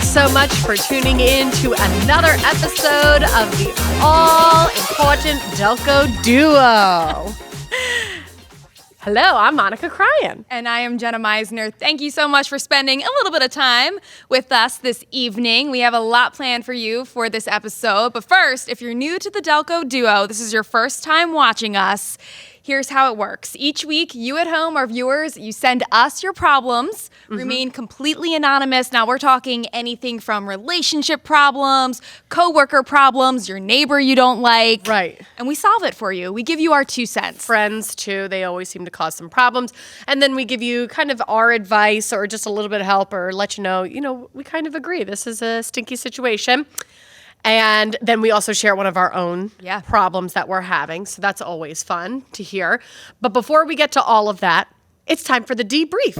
so much for tuning in to another episode of the all-important Delco Duo. Hello, I'm Monica Cryan. And I am Jenna Meisner. Thank you so much for spending a little bit of time with us this evening. We have a lot planned for you for this episode. But first, if you're new to the Delco Duo, this is your first time watching us, here's how it works. Each week, you at home, our viewers, you send us your problems, remain completely anonymous. Now, we're talking anything from relationship problems, coworker problems, your neighbor you don't like. Right. And we solve it for you. We give you our 2 cents. Friends, too, they always seem to cause some problems. And then we give you kind of our advice or just a little bit of help or let you know, we kind of agree. This is a stinky situation. And then we also share one of our own problems that we're having. So that's always fun to hear. But before we get to all of that, it's time for the debrief.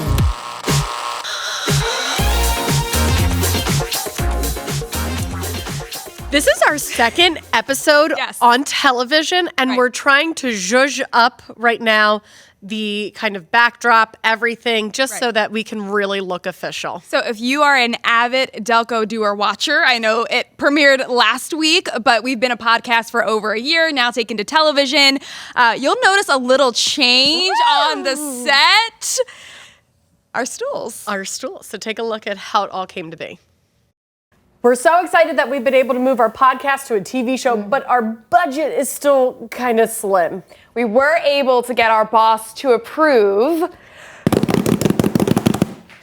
This is our second episode on television, and we're trying to zhuzh up right now the kind of backdrop, everything, just so that we can really look official. So if you are an avid Delco Duo watcher, I know it premiered last week, but we've been a podcast for over a year, now taken to television. You'll notice a little change on the set. Our stools. So take a look at how it all came to be. We're so excited that we've been able to move our podcast to a TV show, but our budget is still kind of slim. We were able to get our boss to approve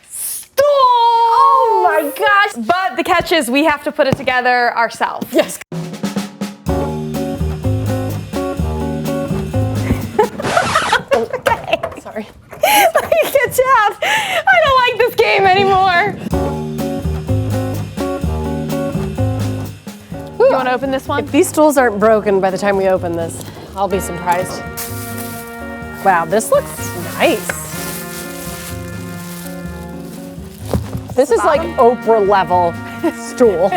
Stools! Oh my gosh! But the catch is we have to put it together ourselves. Yes. Okay. Sorry. Good job. I don't like this game anymore. You want to open this one? If these stools aren't broken by the time we open this, I'll be surprised. Wow, this looks nice. This is like Oprah level stool.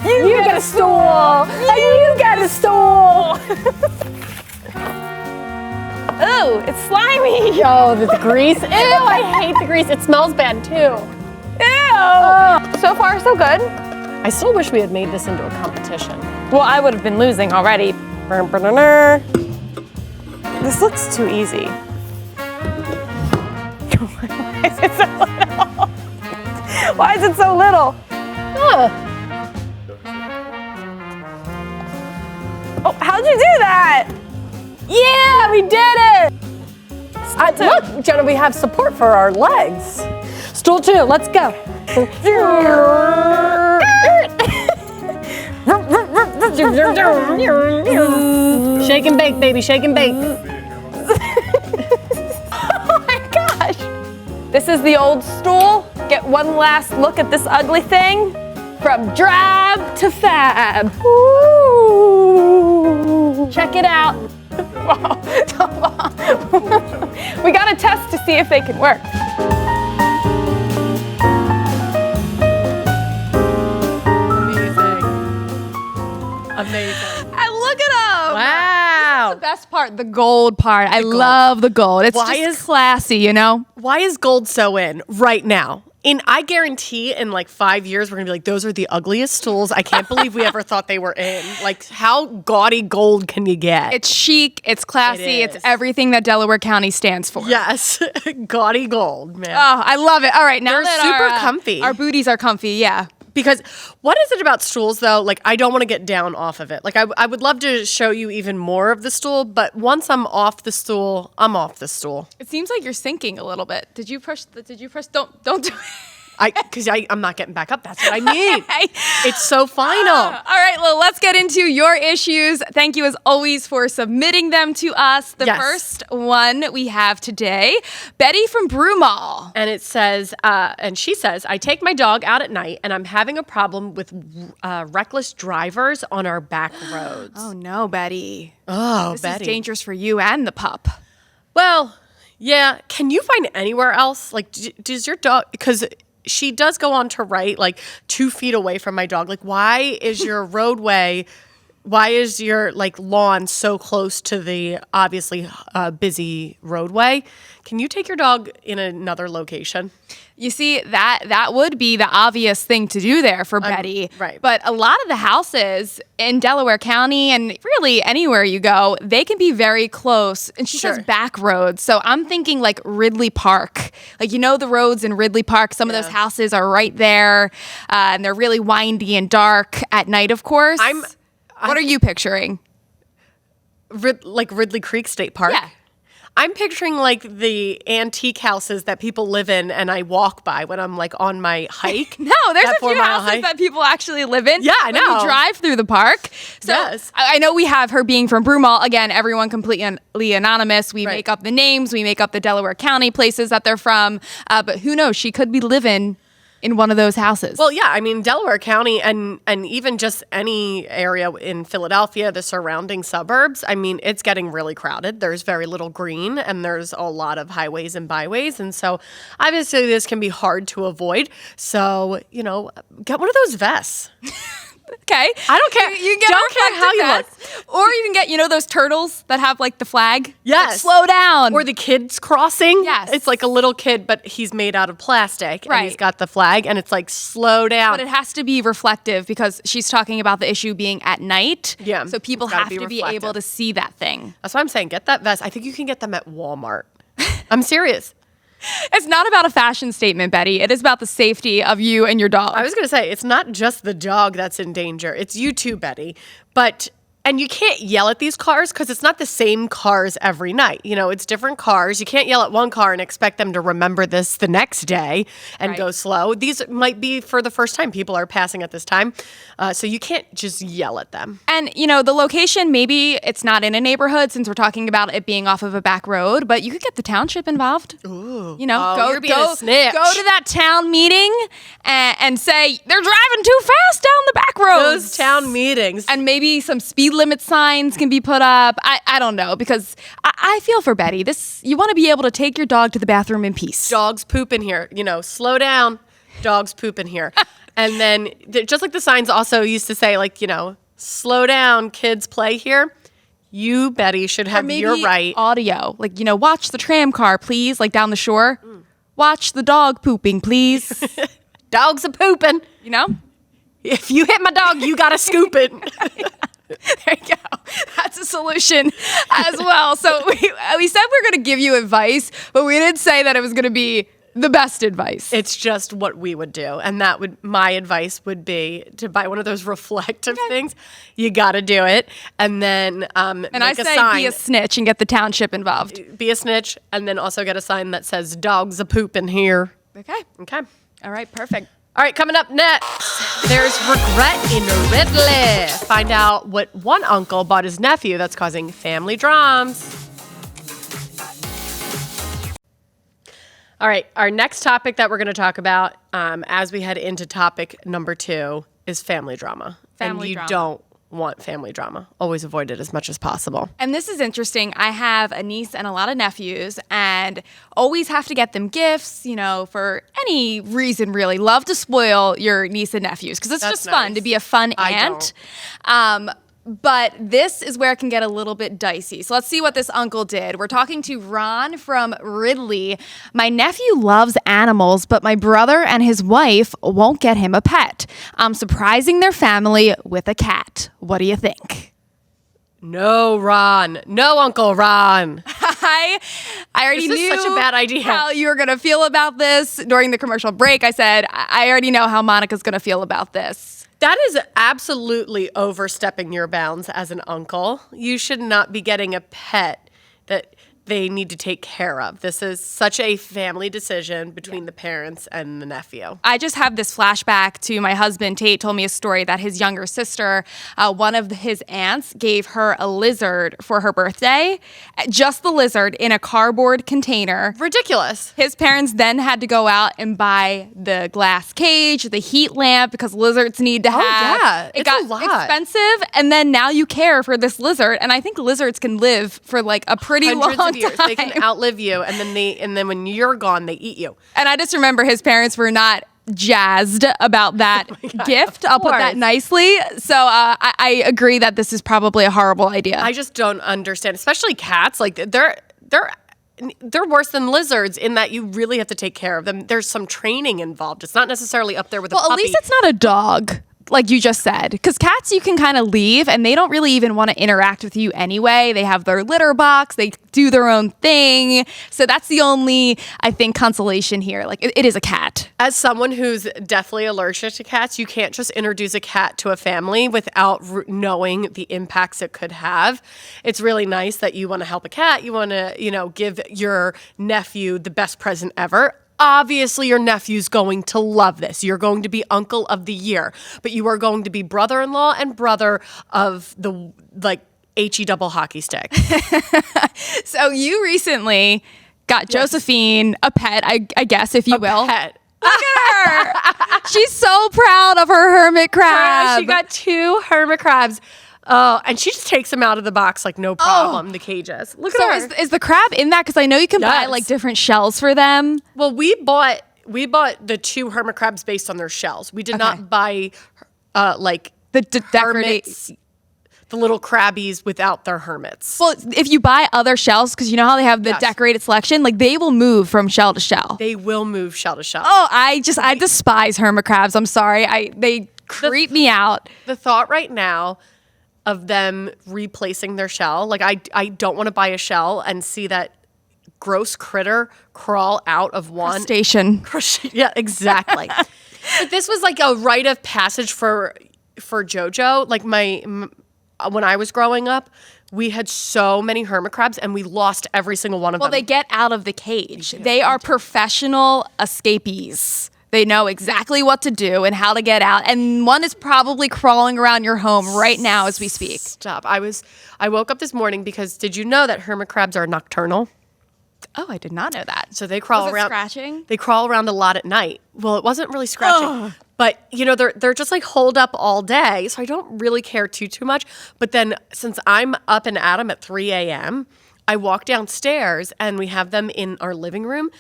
You get a stool. And you get a stool. Ooh, it's slimy. Oh, the grease. Ew, I hate the grease. It smells bad too. Ew. So far, so good. I still wish we had made this into a competition. Well, I would have been losing already. This looks too easy. Why is it so little? Why is it so little? Oh, how'd you do that? Yeah, we did it! Look, Jenna, we have support for our legs. Stool 2, let's go. Shake and bake, baby, shake and bake. Oh my gosh. This is the old stool. Get one last look at this ugly thing. From drab to fab. Ooh. Check it out. We gotta test to see if they can work. Amazing. And look at them. Wow. This is the best part, the gold part. I love the gold. It's just classy, you know? Why is gold so in right now? I guarantee in like 5 years, we're going to be like, those are the ugliest stools. I can't believe we ever thought they were in. Like, how gaudy gold can you get? It's chic, it's classy, it's everything that Delaware County stands for. Yes. Gaudy gold, man. Oh, I love it. All right, now They're that super our, comfy. Our booties are comfy, yeah. Because what is it about stools, though? Like, I don't want to get down off of it. Like, I would love to show you even more of the stool, but once I'm off the stool, I'm off the stool. It seems like you're sinking a little bit. Did you push? Don't do it. Because I'm not getting back up. That's what I mean. It's so final. All right, well, let's get into your issues. Thank you, as always, for submitting them to us. The first one we have today, Betty from Broomall. And it says, and she says, I take my dog out at night, and I'm having a problem with reckless drivers on our back roads. Oh, no, Betty. This Betty. Is dangerous for you and the pup. Well, yeah. Can you find anywhere else? Like, does your dog, because she does go on to write like 2 feet away from my dog. Like, why is your roadway why is your like lawn so close to the obviously busy roadway? Can you take your dog in another location? You see, that would be the obvious thing to do there for Betty. right. But a lot of the houses in Delaware County and really anywhere you go, they can be very close. And she says back roads. So I'm thinking like Ridley Park. Like, the roads in Ridley Park, some of those houses are right there. And they're really windy and dark at night, of course. What are you picturing? Like Ridley Creek State Park? Yeah. I'm picturing like the antique houses that people live in and I walk by when I'm like on my hike. No, there's that a few 4-mile houses hike. that people actually live in. Yeah, I know. When you drive through the park. So Yes. I know we have her being from Broomall. Again, everyone completely anonymous. We make up the names. We make up the Delaware County places that they're from. But who knows? She could be living in one of those houses. Well, yeah, I mean, Delaware County and even just any area in Philadelphia, the surrounding suburbs, I mean, it's getting really crowded. There's very little green and there's a lot of highways and byways. And so obviously this can be hard to avoid. So, get one of those vests. Okay. I don't care. You can get Don't care how you look. Or you can get, those turtles that have like the flag. Yes. Like, slow down. Or the kids crossing. Yes. It's like a little kid, but he's made out of plastic. Right. And he's got the flag and it's like, slow down. But it has to be reflective because she's talking about the issue being at night. Yeah, So people it's gotta have be to be reflective. able to see that thing. That's what I'm saying. Get that vest. I think you can get them at Walmart. I'm serious. It's not about a fashion statement, Betty. It is about the safety of you and your dog. I was going to say, it's not just the dog that's in danger. It's you too, Betty. And you can't yell at these cars because it's not the same cars every night. It's different cars. You can't yell at one car and expect them to remember this the next day and go slow. These might be for the first time people are passing at this time. So you can't just yell at them. And, the location, maybe it's not in a neighborhood since we're talking about it being off of a back road, but you could get the township involved. Ooh. Go you're being a snitch. Go to that town meeting and say, they're driving too fast down the back roads. Those town meetings. And maybe some speed limit signs can be put up. I don't know, because I feel for Betty. You want to be able to take your dog to the bathroom in peace. Dogs poop in here. Slow down. Dogs poop in here. And then just like the signs also used to say, like, slow down, kids play here. You, Betty, should have your right. Audio. Like, watch the tram car, please, like down the shore. Watch the dog pooping, please. Dogs are pooping. If you hit my dog, you got to scoop it. There you go. That's a solution as well. So we said we're going to give you advice, but we didn't say that it was going to be the best advice. It's just what we would do. And my advice would be to buy one of those reflective things. You got to do it. And then and I say be a snitch and get the township involved. Be a snitch and then also get a sign that says dogs a pooping here. Okay. All right. Perfect. All right, coming up next, there's regret in Ridley. Find out what one uncle bought his nephew that's causing family dramas. All right, our next topic that we're going to talk about as we head into topic number 2 is family drama. Family and drama. You don't want family drama. Always avoid it as much as possible. And this is interesting. I have a niece and a lot of nephews and always have to get them gifts, for any reason really. Love to spoil your niece and nephews because it's That's just fun nice. to be a fun I aunt. But this is where it can get a little bit dicey. So let's see what this uncle did. We're talking to Ron from Ridley. My nephew loves animals, but my brother and his wife won't get him a pet. I'm surprising their family with a cat. What do you think? No, Ron. No, Uncle Ron. I already This is knew such a bad idea. how you were going to feel about this during the commercial break. I said, I already know how Monica's going to feel about this. That is absolutely overstepping your bounds as an uncle. You should not be getting a pet that they need to take care of. This is such a family decision between the parents and the nephew. I just have this flashback to my husband. Tate told me a story that his younger sister, one of his aunts, gave her a lizard for her birthday. Just the lizard in a cardboard container. Ridiculous. His parents then had to go out and buy the glass cage, the heat lamp, because lizards need to have. yeah. It It's got a lot. expensive, and then now you care for this lizard, and I think lizards can live for like a pretty Hundreds long of years. time. They can outlive you, and then when you're gone, they eat you. And I just remember his parents were not jazzed about that gift. I'll put that nicely. So I agree that this is probably a horrible idea. I just don't understand, especially cats. Like they're worse than lizards in that you really have to take care of them. There's some training involved. It's not necessarily up there with a puppy. Well, at least it's not a dog, like you just said. Because cats you can kind of leave, and they don't really even want to interact with you anyway. They have their litter box. They do their own thing. So that's the only, I think, consolation here. Like, it is a cat. As someone who's deathly allergic to cats, you can't just introduce a cat to a family without knowing the impacts it could have. It's really nice that you want to help a cat. You want to, give your nephew the best present ever. Obviously, your nephew's going to love this. You're going to be uncle of the year, but you are going to be brother-in-law and brother of the, HE double hockey stick. So you recently got Josephine a pet, I guess, if you will. Pet. Look at her. She's so proud of her hermit crab. She got 2 hermit crabs. Oh, and she just takes them out of the box like no problem, the cages. Look at her. Is the crab in that? Because I know you can buy different shells for them. Well, we bought the 2 hermit crabs based on their shells. We did not buy the hermits, the little crabbies without their hermits. Well, if you buy other shells, because you know how they have the decorated selection, they will move from shell to shell. They will move shell to shell. Oh, I despise hermit crabs. I'm sorry. They creep me out. The thought right now of them replacing their shell, I don't want to buy a shell and see that gross critter crawl out of one station. Yeah, exactly. But this was like a rite of passage for JoJo. Like when I was growing up, we had so many hermit crabs and we lost every single one of them. Well, they get out of the cage. They are professional escapees. They know exactly what to do and how to get out. And one is probably crawling around your home right now as we speak. Stop. I woke up this morning because did you know that hermit crabs are nocturnal? Oh, I did not know that. So they crawl around. Scratching? They crawl around a lot at night. Well, it wasn't really scratching, but they're just holed up all day. So I don't really care too much. But then since I'm up and at 'em at 3 a.m., I walk downstairs and we have them in our living room.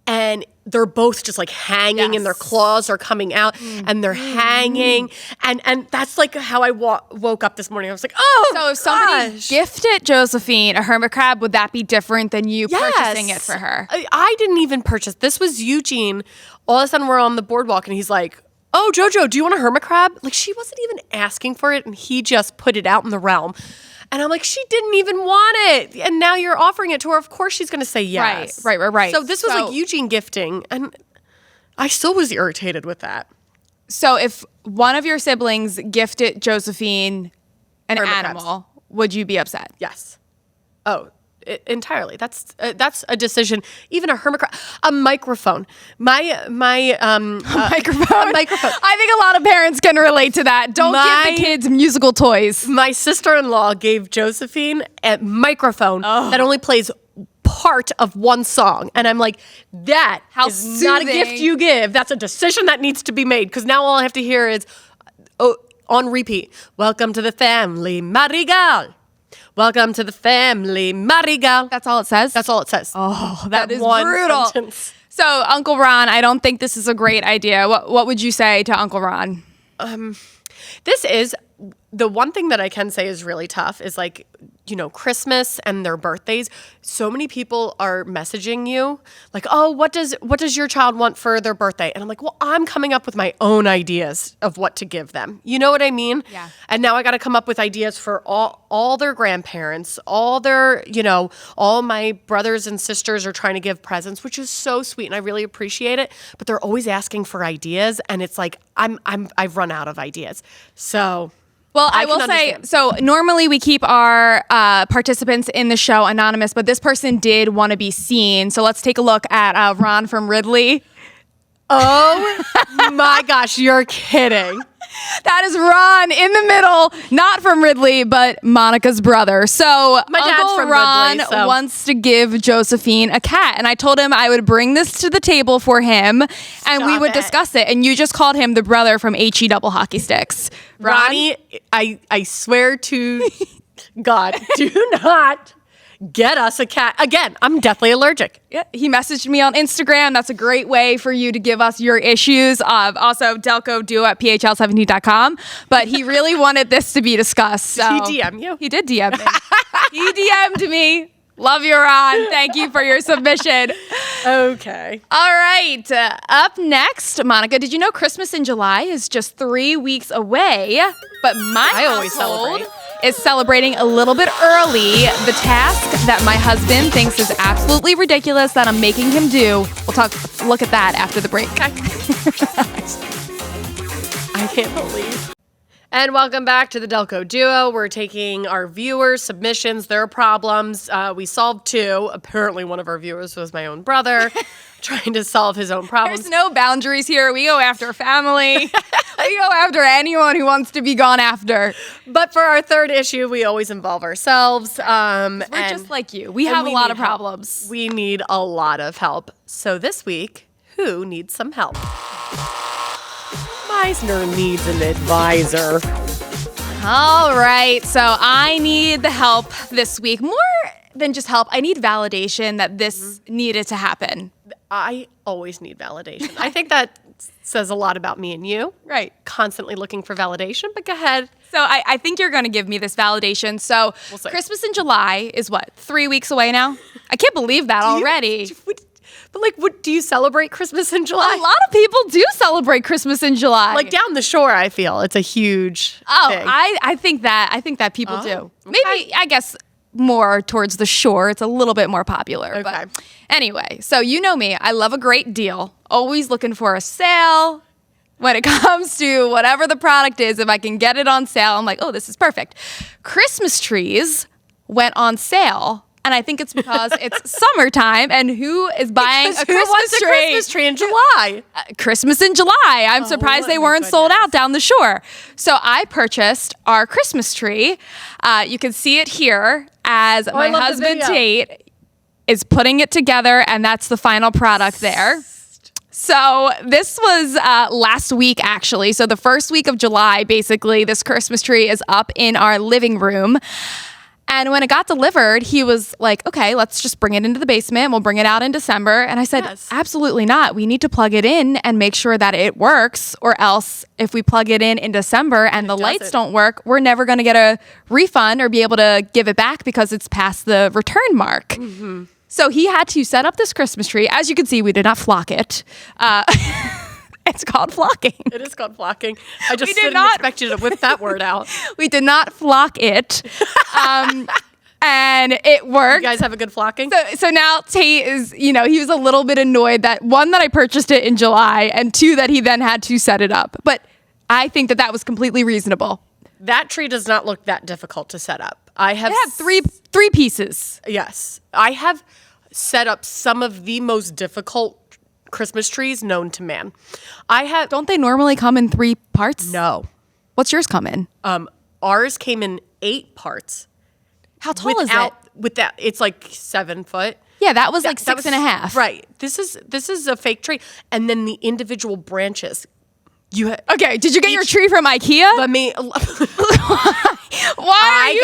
And they're both just hanging and their claws are coming out and they're hanging. And that's how I woke up this morning. I was like, oh, so if somebody gifted Josephine a hermit crab, would that be different than you purchasing it for her? I didn't even purchase. This was Eugene. All of a sudden we're on the boardwalk and he's like, oh, JoJo, do you want a hermit crab? She wasn't even asking for it and he just put it out in the realm. And I'm like, she didn't even want it. And now you're offering it to her. Of course she's going to say yes. Right. So this was Eugene gifting. And I still was irritated with that. So if one of your siblings gifted Josephine an animal, would you be upset? Yes. Oh, entirely. That's a decision. Even a hermit crab, a microphone. My microphone. A microphone. I think a lot of parents can relate to that. Don't give the kids musical toys. My sister-in-law gave Josephine a microphone that only plays part of one song. And I'm like, that is not a gift you give. That's a decision that needs to be made. Because now all I have to hear is on repeat. Welcome to the family, Marigal. Welcome to the family, Marigal. That's all it says? That's all it says. Oh, that is one brutal. Sentence. So, Uncle Ron, I don't think this is a great idea. What would you say to Uncle Ron? This is the one thing that I can say is really tough is Christmas and their birthdays. So many people are messaging you oh, what does your child want for their birthday? And I'm like, well, I'm coming up with my own ideas of what to give them. You know what I mean? Yeah. And now I got to come up with ideas for all their grandparents, all their, all my brothers and sisters are trying to give presents, which is so sweet. And I really appreciate it. But they're always asking for ideas. And it's I've run out of ideas. So... Well, I will say, so normally we keep our participants in the show anonymous, but this person did want to be seen. So let's take a look at Ron from Ridley. Oh my gosh, you're kidding. That is Ron in the middle, not from Ridley, but Monica's brother. So my dad's Uncle from Ron Ridley, wants to give Josephine a cat. And I told him I would bring this to the table for him and we would discuss it. And you just called him the brother from HE double hockey sticks. Ronnie, I swear to God, do not get us a cat. Again, I'm deathly allergic. Yeah, he messaged me on Instagram. That's a great way for you to give us your issues. Also, Delco Duo at phl17.com. But he really wanted this to be discussed. So Did he DM you? He did DM me. He DM'd me. Love you, Ron. Thank you for your submission. Okay. All right. Up next, Monica, did you know Christmas in July is just 3 weeks away? But my always household celebrate. is celebrating a little bit early. The task that my husband thinks is absolutely ridiculous that I'm making him do. Look at that after the break. I can't believe. And welcome back to the Delco Duo. We're taking our viewers' submissions, their problems. We solved 2. Apparently, one of our viewers was my own brother, trying to solve his own problems. There's no boundaries here. We go after family. We go after anyone who wants to be gone after. But for our third issue, we always involve ourselves. We're just like you. We have a lot of problems. We need a lot of help. So this week, who needs some help? Meisner needs an advisor. All right, so I need the help this week. More than just help, I need validation that this needed to happen. I always need validation. I think that says a lot about me and you. Right. Constantly looking for validation, but go ahead. So I think you're going to give me this validation. So We'll see. Christmas in July is what, 3 weeks away now? I can't believe that already. But what do you celebrate Christmas in July? A lot of people do celebrate Christmas in July. Like down the shore, I feel it's a huge thing. I think that people do. okay. Maybe, I guess, more towards the shore. It's a little bit more popular. Okay. But anyway, so you know me. I love a great deal. Always looking for a sale. When it comes to whatever the product is, if I can get it on sale, I'm like, oh, this is perfect. Christmas trees went on sale. And I think it's because it's summertime, and who is buying a Who wants a Christmas tree in July? Christmas in July. I'm surprised they my weren't sold goodness. out down the shore. So I purchased our Christmas tree. You can see it here as my I love the husband video. Tate is putting it together, and that's the final product there. So this was last week, actually. So the first week of July, basically, this Christmas tree is up in our living room. And when it got delivered, he was like, okay, let's just bring it into the basement. We'll bring it out in December. And I said, Yes. absolutely not. We need to plug it in and make sure that it works. Or else if we plug it in December and the lights doesn't. don't work, we're never going to get a refund or be able to give it back because it's past the return mark. Mm-hmm. So he had to set up this Christmas tree. As you can see, we did not flock it. It's called flocking. It is called flocking. I just We did didn't not- expect you to whip that word out. We did not flock it. And it worked. You guys have a good flocking? So now Tate is, he was a little bit annoyed that 1, that I purchased it in July, and 2, that he then had to set it up. But I think that was completely reasonable. That tree does not look that difficult to set up. I have It had three pieces. Yes. I have set up some of the most difficult Christmas trees known to man. Don't they normally come in 3 parts? No. What's yours come in? Ours came in 8 parts. How tall is it? With that, it's like 7 foot. Yeah, that was like That 6 and a half. Right. This is a fake tree, and then the individual branches. Okay, did you get your tree from IKEA? Let me. Why are you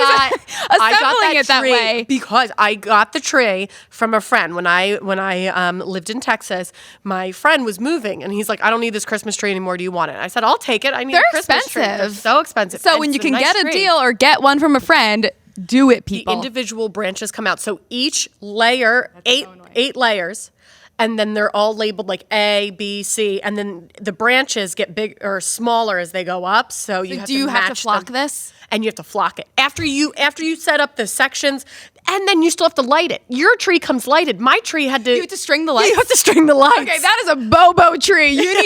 assembling it that tree way? because I got the tree from a friend when I lived in Texas. My friend was moving, and he's like, "I don't need this Christmas tree anymore. Do you want it?" I said, "I'll take it. I need They're a Christmas tree." They're expensive. so expensive. So And when you it's a can nice get a tree. deal or get one from a friend, do it, The people. individual branches come out. So each layer, eight layers, and then they're all labeled like A, B, C, and then the branches get big or smaller as they go up. So you have do to you have to match flock them. this? And you have to flock it after you set up the sections, and then you still have to light it. Your tree comes lighted. My tree had to. You have to string the lights? You have to string the lights. Okay, that is a Bobo tree. You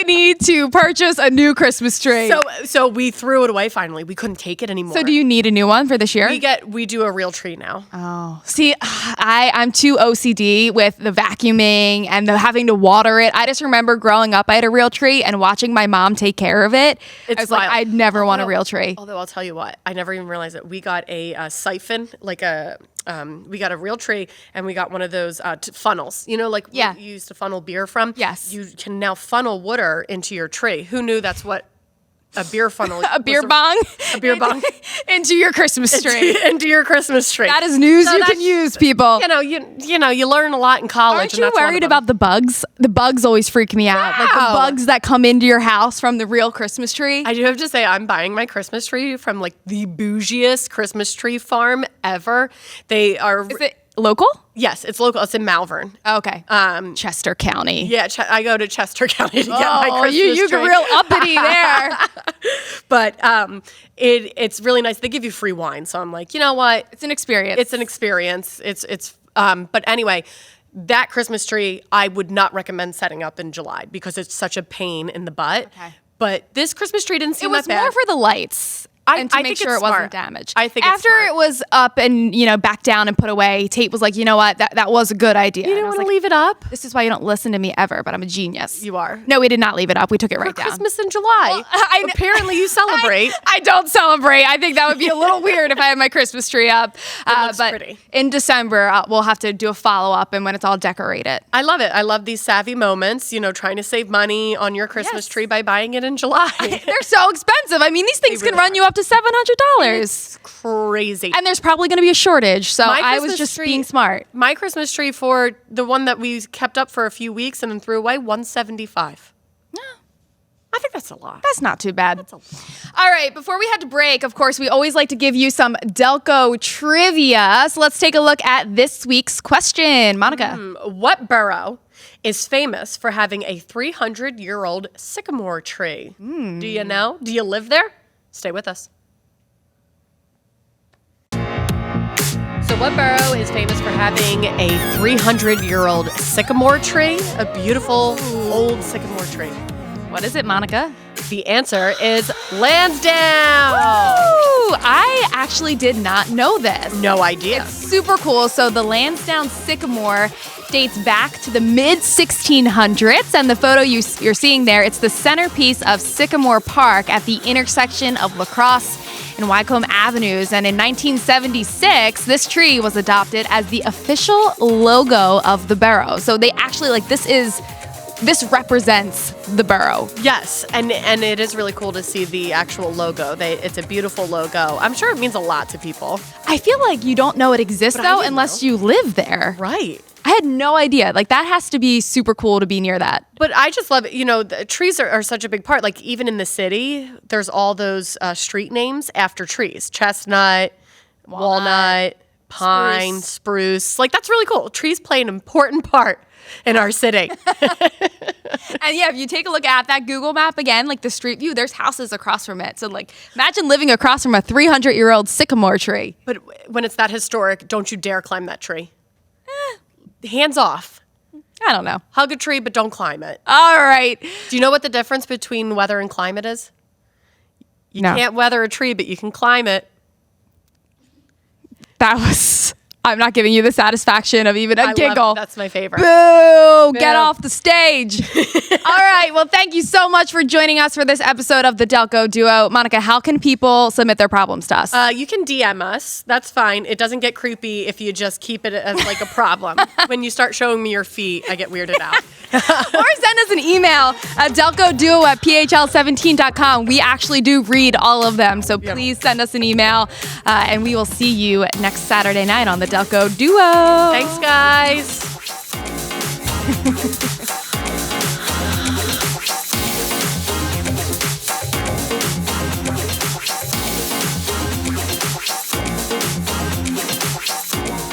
need to purchase a new Christmas tree. So we threw it away finally. We couldn't take it anymore. So do you need a new one for this year? We do a real tree now. Oh, see, I'm too OCD with the vacuuming and the having to water it. I just remember growing up, I had a real tree and watching my mom take care of it. I was like, wild. I'd never want a real tree. Although I'll tell you what, I never even realized it. We got a siphon, like we got a real tree, and we got one of those funnels. You know, like Yeah. what you used to funnel beer from. Yes. You can now funnel water into your tree. Who knew that's what a beer funnel. A beer bong? A beer bong. Into your Christmas tree. Into your Christmas tree. That is news you can use, people. You learn a lot in college. Aren't and you that's one of worried them. about the bugs? The bugs always freak me out. Like the Wow. bugs that come into your house from the real Christmas tree. I do have to say, I'm buying my Christmas tree from like the bougiest Christmas tree farm ever. They are. Is it local? Yes, it's local. It's in Malvern. Okay. Chester County. Yeah, I go to Chester County to get my Christmas you tree. get real uppity there. But it's really nice. They give you free wine, so I'm like, you know what? It's an experience. It's an experience. But anyway, that Christmas tree I would not recommend setting up in July because it's such a pain in the butt. Okay. But this Christmas tree didn't seem It was that bad. more for the lights. And to I make think sure it's it wasn't smart. damaged. I think it's after smart. it was up and back down and put away, Tate was like, you know what, that was a good idea. You And I didn't was want to like, leave it up? this is why you don't listen to me ever, but I'm a genius. You are. No, we did not leave it up. We took it right For down. Christmas in July. Apparently you celebrate. I don't celebrate. I think that would be a little weird if I had my Christmas tree up. looks but pretty. in December, we'll have to do a follow-up and when it's all decorated. I love it. I love these savvy moments, trying to save money on your Christmas Yes. tree by buying it in July. They're so expensive. I mean, these things They can really run you up to $700. Crazy. And there's probably going to be a shortage. So My I was Christmas just tree- being smart. My Christmas tree for the one that we kept up for a few weeks and then threw away, $175. I think that's a lot. That's not too bad. All right, before we head to break, of course, we always like to give you some Delco trivia. So let's take a look at this week's question. Monica. What borough is famous for having a 300-year-old sycamore tree? Do you know? Do you live there? Stay with us. So what borough is famous for having a 300-year-old sycamore tree? A beautiful old sycamore tree. What is it, Monica? The answer is Lansdowne. Ooh, I actually did not know this. No idea. Super cool. So the Lansdowne sycamore dates back to the mid-1600s, and the photo you're seeing there, it's the centerpiece of Sycamore Park at the intersection of La Crosse and Wycombe Avenues. And in 1976, this tree was adopted as the official logo of the borough. So they actually this represents the borough. Yes, and it is really cool to see the actual logo. It's a beautiful logo. I'm sure it means a lot to people. I feel like you don't know it exists, But I though, didn't unless know. you live there. Right. I had no idea. Like, that has to be super cool to be near that. But I just love it. The trees are such a big part. Like, even in the city, there's all those street names after trees. Chestnut, walnut, pine, spruce. Like, that's really cool. Trees play an important part in our city. And yeah, if you take a look at that Google map again, like the street view, there's houses across from it. So, like, imagine living across from a 300-year-old sycamore tree. But when it's that historic, don't you dare climb that tree. Hands off. I don't know. Hug a tree, but don't climb it. All right. Do you know what the difference between weather and climate is? You No. can't weather a tree, but you can climb it. I'm not giving you the satisfaction of even a giggle. That's my favorite. Boo! Get off the stage. All right. Well, thank you so much for joining us for this episode of the Delco Duo. Monica, how can people submit their problems to us? You can DM us. That's fine. It doesn't get creepy if you just keep it as like a problem. When you start showing me your feet, I get weirded out. Or send us an email at delcoduo@phl17.com. We actually do read all of them. So please send us an email. And we will see you next Saturday night on the Delco Duo. Thanks, guys.